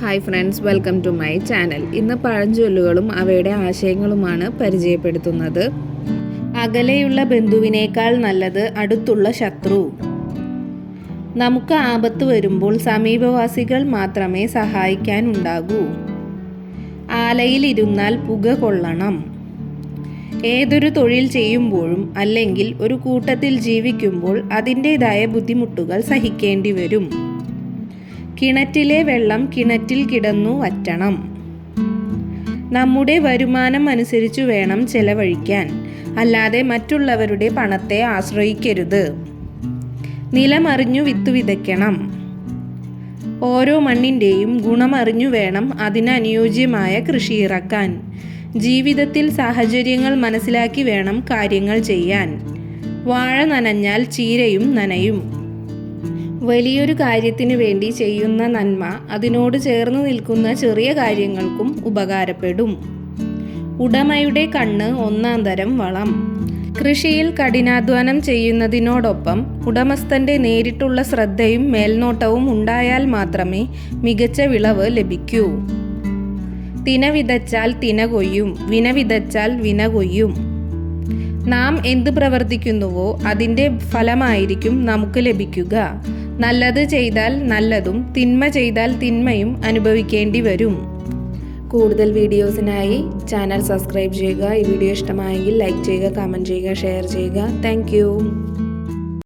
Hi friends, welcome to my channel. ഇന്ന് പഴഞ്ചൊല്ലുകളും അവയുടെ ആശയങ്ങളുമാണ് പരിചയപ്പെടുത്തുന്നത്. അകലെയുള്ള ബന്ധുവിനേക്കാൾ നല്ലത് അടുത്തുള്ള ശത്രു. നമുക്ക് ആപത്ത് വരുമ്പോൾ സമീപവാസികൾ മാത്രമേ സഹായിക്കാനുണ്ടാകൂ. ആലയിലിരുന്നാൽ പുക കൊള്ളണം. ഏതൊരു തൊഴിൽ ചെയ്യുമ്പോഴും അല്ലെങ്കിൽ ഒരു കൂട്ടത്തിൽ ജീവിക്കുമ്പോൾ അതിൻ്റേതായ ബുദ്ധിമുട്ടുകൾ സഹിക്കേണ്ടി വരും. കിണറ്റിലെ വെള്ളം കിണറ്റിൽ കിടന്നു വറ്റണം. നമ്മുടെ വരുമാനം അനുസരിച്ചു വേണം ചെലവഴിക്കാൻ, അല്ലാതെ മറ്റുള്ളവരുടെ പണത്തെ ആശ്രയിക്കരുത്. നിലമറിഞ്ഞു വിത്ത് വിതയ്ക്കണം. ഓരോ മണ്ണിൻ്റെയും ഗുണമറിഞ്ഞു വേണം അതിനനുയോജ്യമായ കൃഷി ഇറക്കാൻ. ജീവിതത്തിൽ സാഹചര്യങ്ങൾ മനസ്സിലാക്കി വേണം കാര്യങ്ങൾ ചെയ്യാൻ. വാഴ നനഞ്ഞാൽ ചീരയും നനയും. വലിയൊരു കാര്യത്തിനു വേണ്ടി ചെയ്യുന്ന നന്മ അതിനോട് ചേർന്ന് നിൽക്കുന്ന ചെറിയ കാര്യങ്ങൾക്കും ഉപകാരപ്പെടും. ഉടമയുടെ കണ്ണ് ഒന്നാം തരം വളം. കൃഷിയിൽ കഠിനാധ്വാനം ചെയ്യുന്നതിനോടൊപ്പം ഉടമസ്ഥന്റെ നേരിട്ടുള്ള ശ്രദ്ധയും മേൽനോട്ടവും ഉണ്ടായാൽ മാത്രമേ മികച്ച വിളവ് ലഭിക്കൂ. തിന വിതച്ചാൽ തിന കൊയ്യും, വിന വിതച്ചാൽ വിന കൊയ്യും. നാം എന്ത് പ്രവർത്തിക്കുന്നുവോ അതിൻ്റെ ഫലമായിരിക്കും നമുക്ക് ലഭിക്കുക. നല്ലത് ചെയ്താൽ നല്ലതും തിന്മ ചെയ്താൽ തിന്മയും അനുഭവിക്കേണ്ടി വരും. കൂടുതൽ വീഡിയോസിനായി ചാനൽ സബ്സ്ക്രൈബ് ചെയ്യുക. ഈ വീഡിയോ ഇഷ്ടമായെങ്കിൽ ലൈക്ക് ചെയ്യുക, കമൻറ്റ് ചെയ്യുക, ഷെയർ ചെയ്യുക. താങ്ക്